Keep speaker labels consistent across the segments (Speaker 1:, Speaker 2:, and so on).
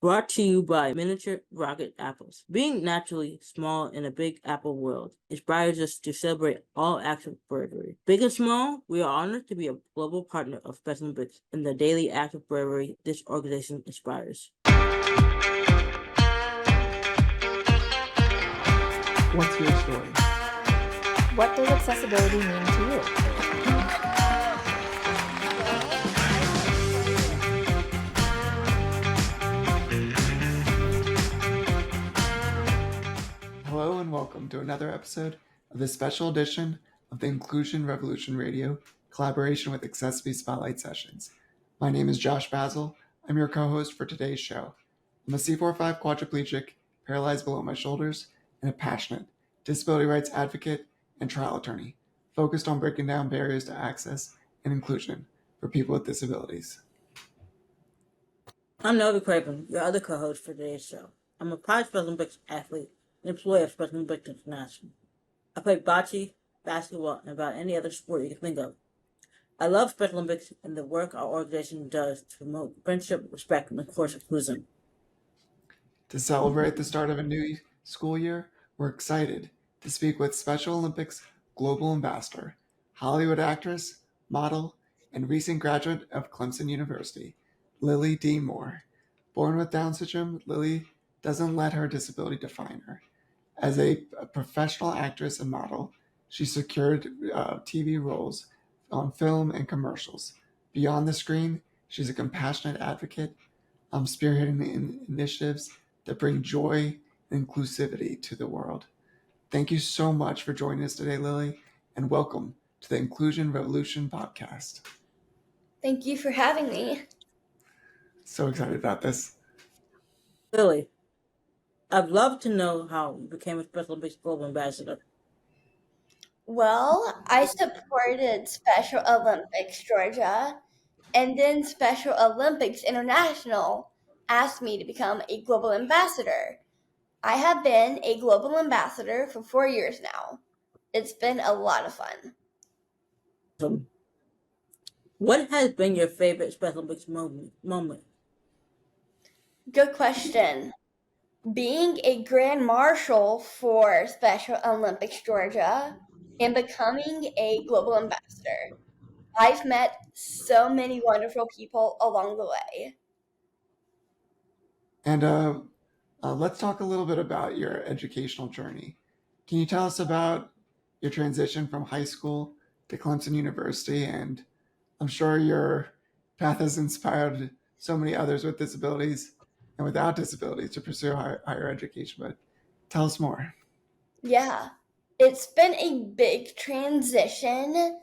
Speaker 1: Brought to you by miniature Rockit Apples. Being naturally small in a big apple world inspires us to celebrate all acts of bravery. Big and small, we are honored to be a global partner of Special Olympics in the daily act of bravery this organization inspires.
Speaker 2: What's your story?
Speaker 3: What does accessibility mean to you?
Speaker 2: Hello and welcome to another episode of this special edition of the Inclusion Revolution Radio collaboration with accessiBe Spotlight Sessions. My name is Josh Basile. I'm your co-host for today's show. I'm a C4-5 quadriplegic, paralyzed below my shoulders, and a passionate disability rights advocate and trial attorney, focused on breaking down barriers to access and inclusion for people with disabilities.
Speaker 1: I'm Novie Craven, your other co-host for today's show. I'm a proud Special Olympics athlete and employee of Special Olympics International. I play bocce, basketball, and about any other sport you can think of. I love Special Olympics and the work our organization does to promote friendship, respect, and of course, inclusion.
Speaker 2: To celebrate the start of a new school year, we're excited to speak with Special Olympics Global Ambassador, Hollywood actress, model, and recent graduate of Clemson University, Lily D. Moore. Born with Down syndrome, Lily doesn't let her disability define her. As a professional actress and model, she secured TV roles on film and commercials. Beyond the screen, she's a compassionate advocate, spearheading initiatives that bring joy and inclusivity to the world. Thank you so much for joining us today, Lily, and welcome to the Inclusion Revolution podcast.
Speaker 4: Thank you for having me.
Speaker 2: So excited about this.
Speaker 1: Lily, I'd love to know how you became a Special Olympics Global Ambassador.
Speaker 4: Well, I supported Special Olympics Georgia, and then Special Olympics International asked me to become a global ambassador. I have been a global ambassador for 4 years now. It's been a lot of fun.
Speaker 1: What has been your favorite Special Olympics moment?
Speaker 4: Good question. Being a Grand Marshal for Special Olympics Georgia and becoming a global ambassador. I've met so many wonderful people along the way.
Speaker 2: And let's talk a little bit about your educational journey. Can you tell us about your transition from high school to Clemson University? And I'm sure your path has inspired so many others with disabilities and without disabilities to pursue higher education, but tell us more.
Speaker 4: Yeah, it's been a big transition,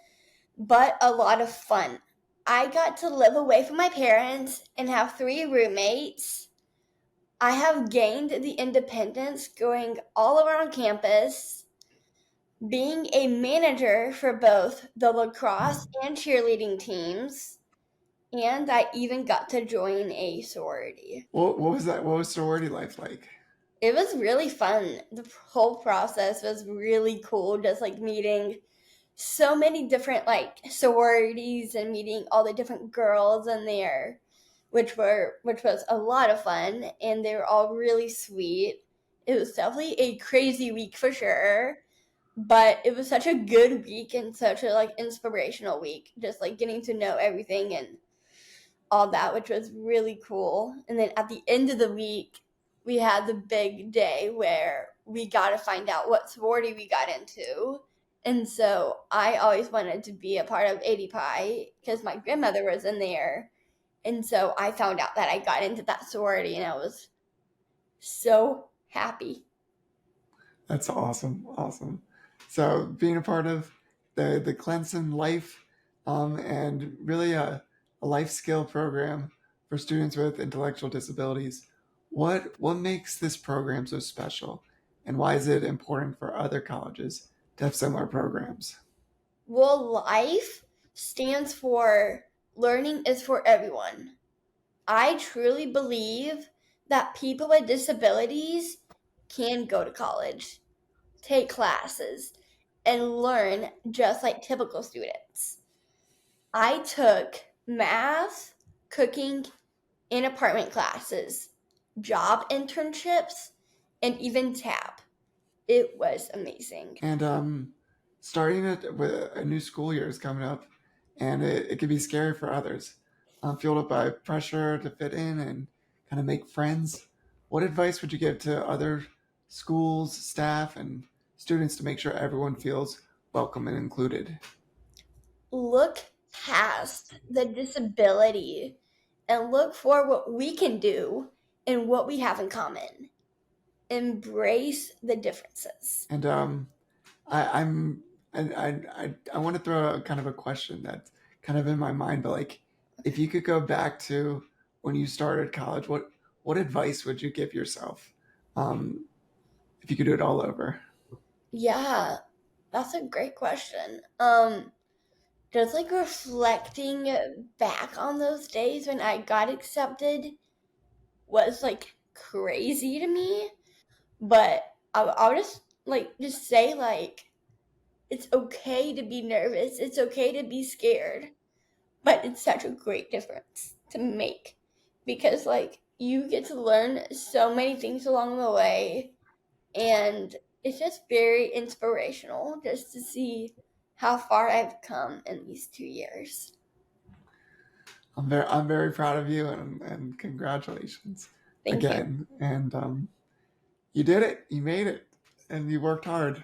Speaker 4: but a lot of fun. I got to live away from my parents and have 3 roommates. I have gained the independence going all around campus, being a manager for both the lacrosse and cheerleading teams, and I even got to join a sorority.
Speaker 2: What was that? What was sorority life like?
Speaker 4: It was really fun. The whole process was really cool, just like meeting so many different like sororities and meeting all the different girls in there, which was a lot of fun, and they were all really sweet. It was definitely a crazy week for sure, but it was such a good week and such a like inspirational week, just like getting to know everything and all that, which was really cool. And then at the end of the week, we had the big day where we got to find out what sorority we got into. And so I always wanted to be a part of ADPI because my grandmother was in there. And so I found out that I got into that sorority and I was so happy.
Speaker 2: That's awesome. Awesome. So being a part of the Clemson Life and really a life skill program for students with intellectual disabilities. What makes this program so special, and why is it important for other colleges to have similar programs?
Speaker 4: Well, life stands for learning is for everyone. I truly believe that people with disabilities can go to college, take classes, and learn just like typical students. I took math, cooking, and apartment classes job internships, and even tap. It was amazing.
Speaker 2: And starting with a new school year is coming up, and it can be scary for others. Fueled up by pressure to fit in and kind of make friends. What advice would you give to other schools, staff, and students to make sure everyone feels welcome and included?
Speaker 4: Look past the disability and look for what we can do and what we have in common. Embrace the differences.
Speaker 2: And I, I'm I want to throw a kind of a question that's kind of in my mind, but like, if you could go back to when you started college, what advice would you give yourself, um, if you could do it all over?
Speaker 4: Yeah, that's a great question. Just like reflecting back on those days when I got accepted was like crazy to me. But I'll just just say like it's okay to be nervous. It's okay to be scared. But it's such a great difference to make because like you get to learn so many things along the way, and it's just very inspirational just to see how far I've come in these 2 years.
Speaker 2: I'm very proud of you, and congratulations
Speaker 4: Thank you.
Speaker 2: again. And you did it. You made it, and you worked hard.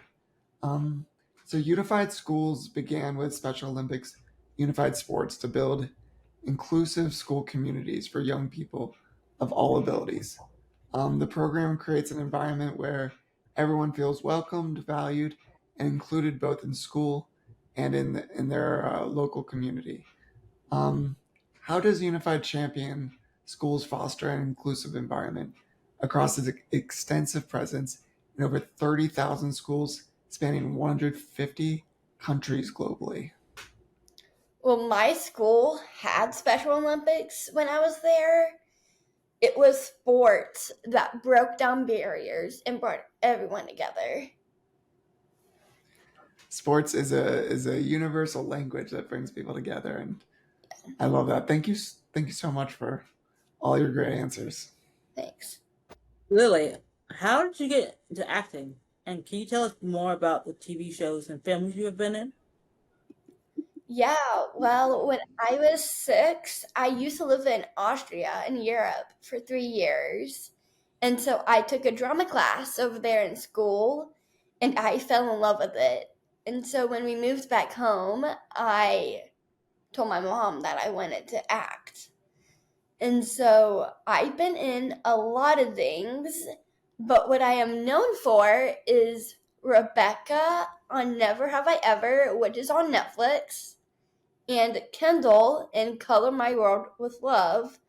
Speaker 2: Um, so Unified Schools began with Special Olympics Unified Sports to build inclusive school communities for young people of all abilities. The program creates an environment where everyone feels welcomed, valued, and included both in school and in their local community. Um, how does Unified Champion Schools foster an inclusive environment across its extensive presence in over 30,000 schools spanning 150 countries globally?
Speaker 4: Well, my school had Special Olympics when I was there. It was sports that broke down barriers and brought everyone together.
Speaker 2: Sports is a universal language that brings people together, and I love that. Thank you so much for all your great answers.
Speaker 4: Thanks.
Speaker 1: Lily, how did you get into acting? And can you tell us more about the TV shows and films you have been in?
Speaker 4: Yeah, well, when I was 6, I used to live in Austria in Europe for 3 years. And so I took a drama class over there in school and I fell in love with it. And so when we moved back home, I told my mom that I wanted to act. And so I've been in a lot of things, but what I am known for is Rebecca on Never Have I Ever, which is on Netflix, and Kendall in Color My World with Love,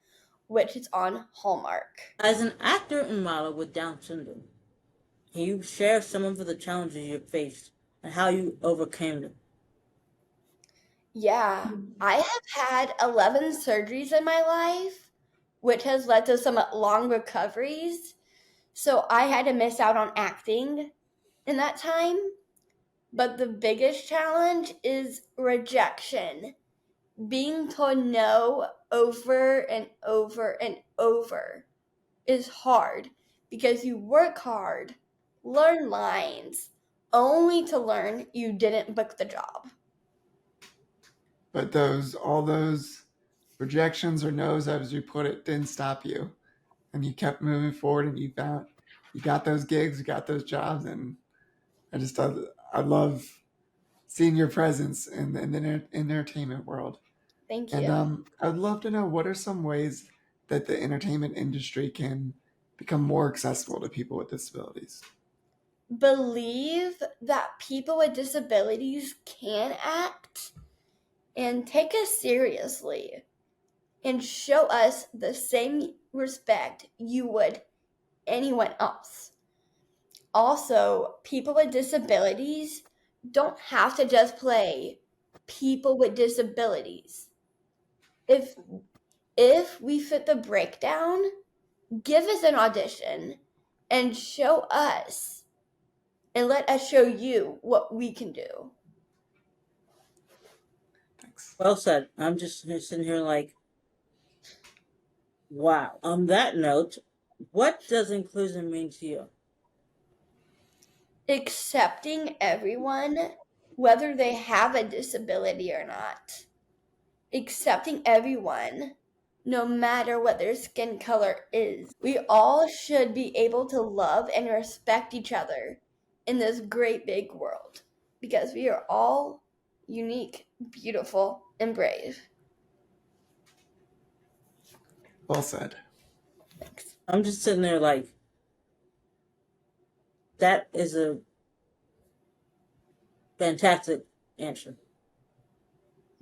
Speaker 4: which is on Hallmark.
Speaker 1: As an actor and model with Down syndrome, can you share some of the challenges you faced and how you overcame them?
Speaker 4: Yeah, I have had 11 surgeries in my life, which has led to some long recoveries. So I had to miss out on acting in that time. But the biggest challenge is rejection. Being told no over and over and over is hard because you work hard, learn lines, only to learn you didn't book the job.
Speaker 2: But all those rejections or no's, as you put it, didn't stop you, and you kept moving forward, and you got those gigs, you got those jobs, and I love seeing your presence in in the entertainment world.
Speaker 4: Thank
Speaker 2: And
Speaker 4: you.
Speaker 2: I'd love to know, what are some ways that the entertainment industry can become more accessible to people with disabilities?
Speaker 4: Believe that people with disabilities can act and take us seriously and show us the same respect you would anyone else. Also, people with disabilities don't have to just play people with disabilities. If if we fit the breakdown, give us an audition and show us and let us show you what we can do.
Speaker 2: Thanks.
Speaker 1: Well said. I'm just sitting here like, wow. On that note, What does inclusion mean to you?
Speaker 4: Accepting everyone, whether they have a disability or not. Accepting everyone, no matter what their skin color is. We all should be able to love and respect each other in this great big world because we are all unique, beautiful, and brave.
Speaker 2: Well said.
Speaker 4: Thanks.
Speaker 1: I'm just sitting there like, that is a fantastic answer.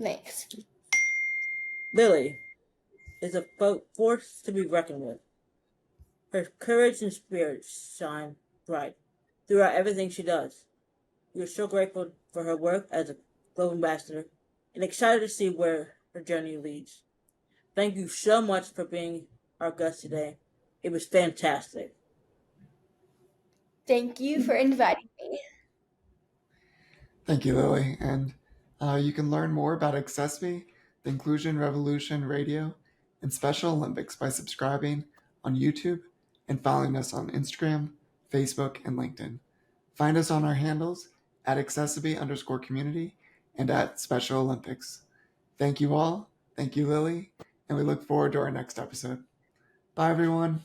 Speaker 4: Thanks.
Speaker 1: Lily is a force to be reckoned with. Her courage and spirit shine bright throughout everything she does. We are so grateful for her work as a global ambassador and excited to see where her journey leads. Thank you so much for being our guest today. It was fantastic.
Speaker 4: Thank you for inviting me.
Speaker 2: Thank you, Lily. And you can learn more about accessiBe, the Inclusion Revolution Radio, and Special Olympics by subscribing on YouTube and following us on Instagram, Facebook, and LinkedIn. Find us on our handles at accessiBe_community and at Special Olympics. Thank you all. Thank you, Lily. And we look forward to our next episode. Bye, everyone.